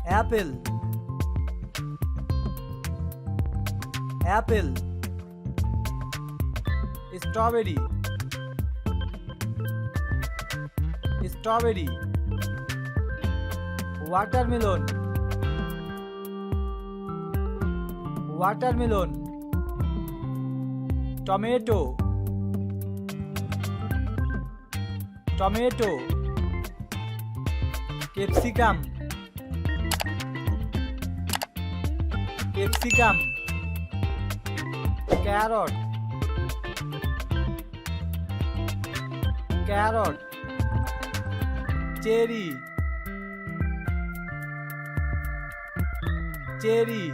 apple, apple, strawberry, strawberry, watermelon, watermelon, tomato, tomato, capsicum, capsicum, carrot, carrot, cherry, cherry,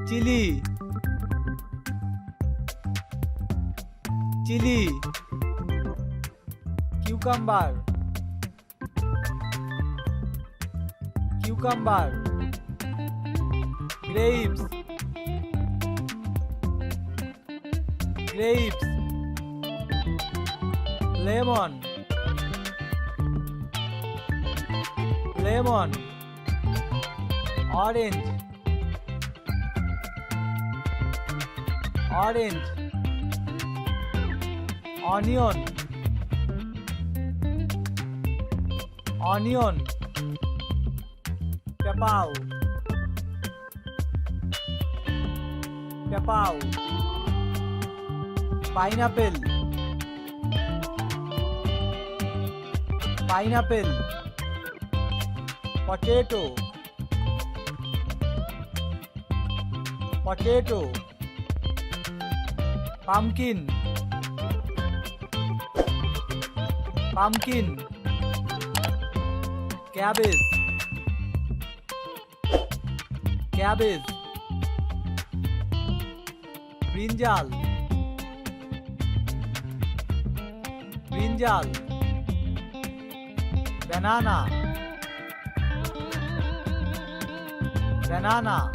chili, chili, cucumber, cucumber, grapes, grapes, lemon, lemon, orange, orange, onion, onion, papaw, papaw, pineapple, pineapple, potato, potato, pumpkin, pumpkin, cabbage, cabbage, brinjal, brinjal, banana, banana,